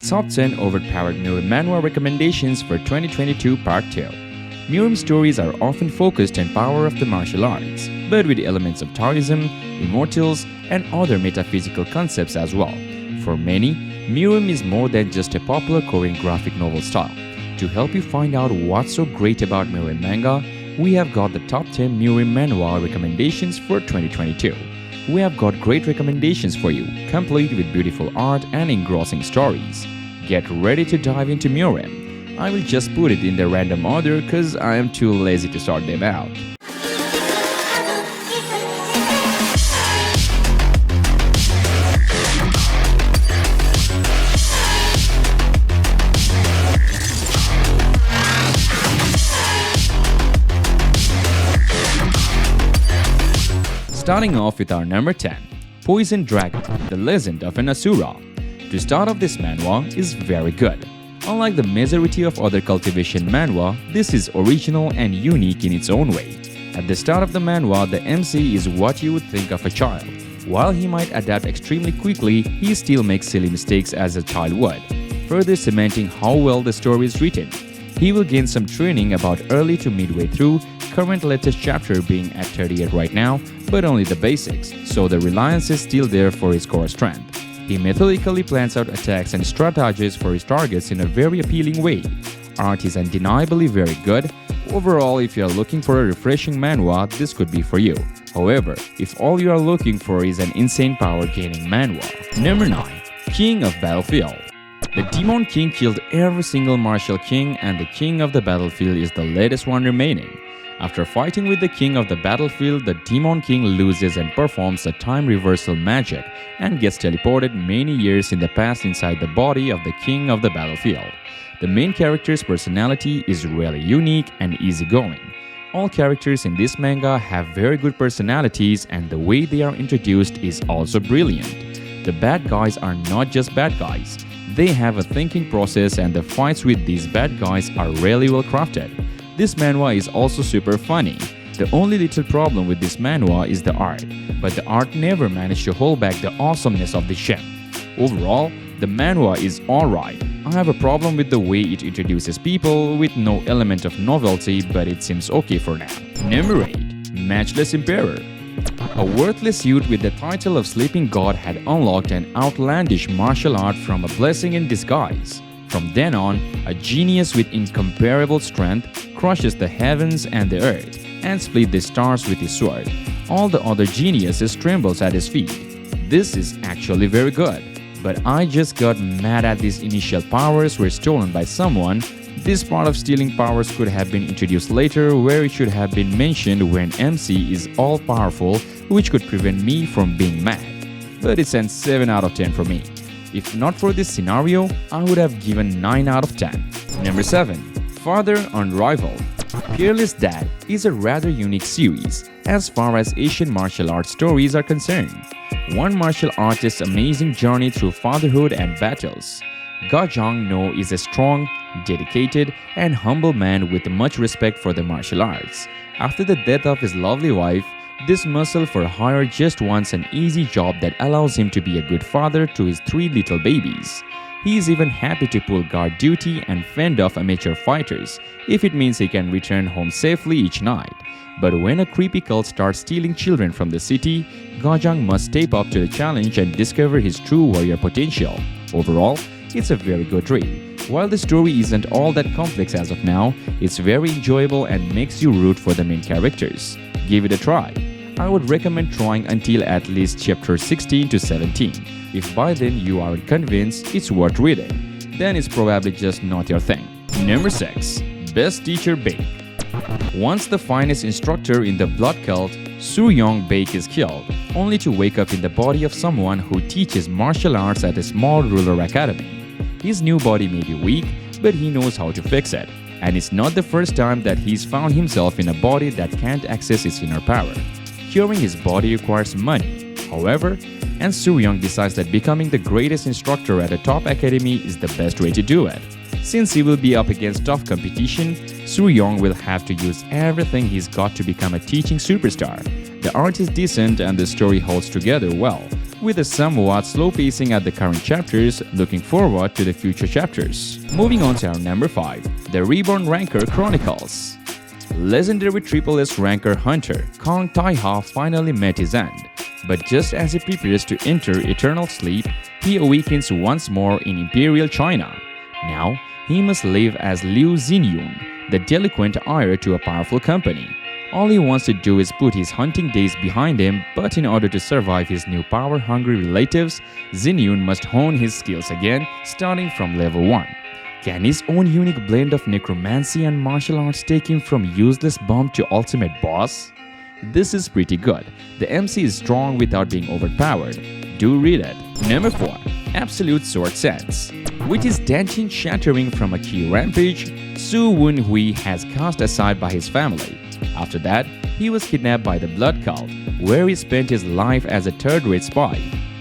Top 10 Overpowered Murim Manhwa recommendations for 2022 Part 2. Murim stories are often focused on power of the martial arts, but with elements of Taoism, immortals, and other metaphysical concepts as well. For many, Murim is more than just a popular Korean graphic novel style. To help you find out what's so great about Murim manga, we have got the top 10 Murim Manhwa recommendations for 2022. We have got great recommendations for you, complete with beautiful art and engrossing stories. Get ready to dive into Murim. I will just put it in the random order cause I am too lazy to sort them out. Starting off with our number 10, Poison Dragon, The Legend of an Asura. To start off, this manhwa is very good. Unlike the majority of other cultivation manhwa, this is original and unique in its own way. At the start of the manhwa, the MC is what you would think of a child. While he might adapt extremely quickly, he still makes silly mistakes as a child would, further cementing how well the story is written. He will gain some training about early to midway through, current latest chapter being at 38 right now, but only the basics, so the reliance is still there for his core strength. He methodically plans out attacks and strategies for his targets in a very appealing way. Art is undeniably very good. Overall, if you are looking for a refreshing manhwa, this could be for you. However, if all you are looking for is an insane power-gaining manhwa. Number 9. King of Battlefield. The Demon King killed every single martial king, and the King of the Battlefield is the latest one remaining. After fighting with the King of the Battlefield, the Demon King loses and performs a time reversal magic and gets teleported many years in the past inside the body of the King of the Battlefield. The main character's personality is really unique and easygoing. All characters in this manga have very good personalities, and the way they are introduced is also brilliant. The bad guys are not just bad guys. They have a thinking process, and the fights with these bad guys are really well crafted. This manhwa is also super funny. The only little problem with this manhwa is the art, but the art never managed to hold back the awesomeness of the gem. Overall, the manhwa is alright. I have a problem with the way it introduces people with no element of novelty, but it seems okay for now. Number 8. Matchless Emperor. A worthless youth with the title of Sleeping God had unlocked an outlandish martial art from a blessing in disguise. From then on, a genius with incomparable strength crushes the heavens and the earth and split the stars with his sword. All the other geniuses trembles at his feet. This is actually very good, but I just got mad at these initial powers were stolen by someone. This part of stealing powers could have been introduced later, where it should have been mentioned when MC is all-powerful, which could prevent me from being mad. But it's an 7 out of 10 for me. If not for this scenario, I would have given 9 out of 10. Number 7. Father Unrivaled. Peerless Dad is a rather unique series as far as Asian martial arts stories are concerned. One martial artist's amazing journey through fatherhood and battles. Ga Jong-no is a strong, dedicated, and humble man with much respect for the martial arts. After the death of his lovely wife, this muscle for hire just wants an easy job that allows him to be a good father to his 3 little babies. He is even happy to pull guard duty and fend off amateur fighters if it means he can return home safely each night. But when a creepy cult starts stealing children from the city, Gajang must step up to the challenge and discover his true warrior potential. Overall, it's a very good read. While the story isn't all that complex as of now, it's very enjoyable and makes you root for the main characters. Give it a try. I would recommend trying until at least chapter 16 to 17. If by then you aren't convinced it's worth reading, then it's probably just not your thing. Number 6. Best Teacher Baek. Once the finest instructor in the blood cult, Soo-young Baek is killed, only to wake up in the body of someone who teaches martial arts at a small rural academy. His new body may be weak, but he knows how to fix it, and it's not the first time that he's found himself in a body that can't access its inner power. Curing his body requires money, however, and Soo-young decides that becoming the greatest instructor at a top academy is the best way to do it. Since he will be up against tough competition, Soo-young will have to use everything he's got to become a teaching superstar. The art is decent and the story holds together well, with a somewhat slow pacing at the current chapters, looking forward to the future chapters. Moving on to our number 5, the Reborn Ranker Chronicles. Legendary Triple S ranker hunter Kong Taiha finally met his end, but just as he prepares to enter eternal sleep, he awakens once more in Imperial China. Now, he must live as Liu Xinyun, the delinquent heir to a powerful company. All he wants to do is put his hunting days behind him, but in order to survive his new power-hungry relatives, Xinyun must hone his skills again, starting from level 1. Can his own unique blend of necromancy and martial arts take him from useless bum to ultimate boss? This is pretty good. The MC is strong without being overpowered. Do read it. Number 4. Absolute Sword Sense. With his Dancing shattering from a key rampage, Su Wen Hui has cast aside by his family. After that, he was kidnapped by the Blood Cult, where he spent his life as a third-rate spy.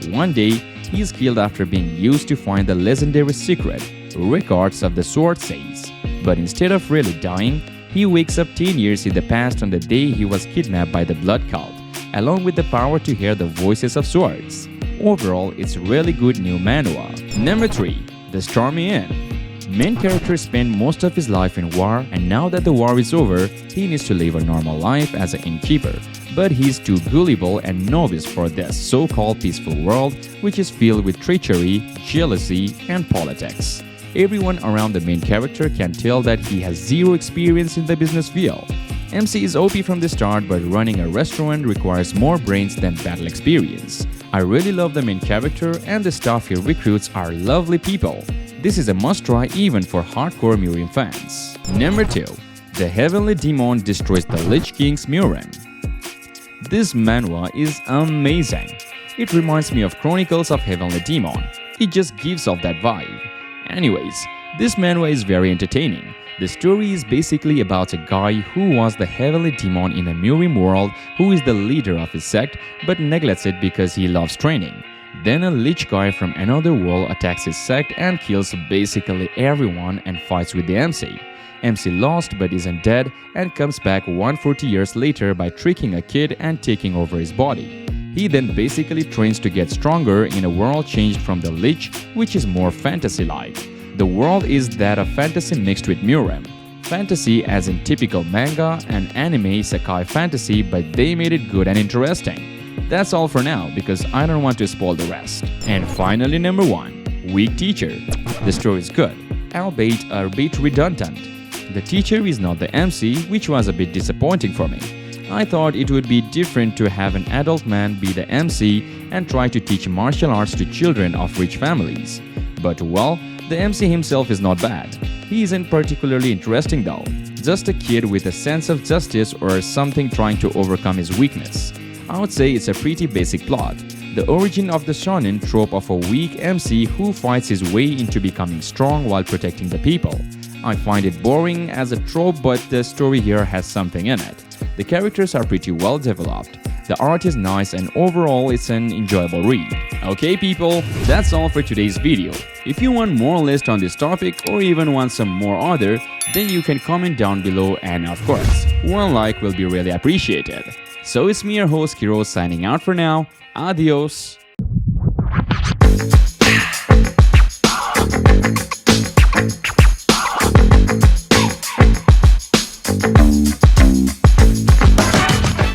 One day, he is killed after being used to find the legendary secret, Records of the Sword says. But instead of really dying, he wakes up 10 years in the past on the day he was kidnapped by the Blood Cult, along with the power to hear the voices of swords. Overall, it's really good new manhwa. Number 3. The Stormy Inn. Main character spent most of his life in war, and now that the war is over, he needs to live a normal life as an innkeeper. But he's too gullible and novice for this so-called peaceful world, which is filled with treachery, jealousy, and politics. Everyone around the main character can tell that he has zero experience in the business field. MC is OP from the start, but running a restaurant requires more brains than battle experience. I really love the main character, and the staff he recruits are lovely people. This is a must-try even for hardcore Murim fans. Number 2. The Heavenly Demon destroys the Lich King's Murim. This manhwa is amazing. It reminds me of Chronicles of Heavenly Demon. It just gives off that vibe. Anyways, this manhwa is very entertaining. The story is basically about a guy who was the heavenly demon in a Murim world who is the leader of his sect but neglects it because he loves training. Then a Lich guy from another world attacks his sect and kills basically everyone and fights with the MC. MC lost but isn't dead and comes back 140 years later by tricking a kid and taking over his body. He then basically trains to get stronger in a world changed from the Lich, which is more fantasy-like. The world is that of fantasy mixed with Murim. Fantasy as in typical manga and anime isekai fantasy, but they made it good and interesting. That's all for now because I don't want to spoil the rest. And finally, number 1. Weak Teacher. The story is good, albeit a bit redundant. The teacher is not the MC, which was a bit disappointing for me. I thought it would be different to have an adult man be the MC and try to teach martial arts to children of rich families. But well, the MC himself is not bad. He isn't particularly interesting though, just a kid with a sense of justice or something trying to overcome his weakness. I would say it's a pretty basic plot. The origin of the shonen trope of a weak MC who fights his way into becoming strong while protecting the people. I find it boring as a trope, but the story here has something in it. The characters are pretty well developed. The art is nice and overall it's an enjoyable read. Okay people, that's all for today's video. If you want more list on this topic or even want some more other, then you can comment down below and of course, one like will be really appreciated. So it's me your host Kiro signing out for now. Adios.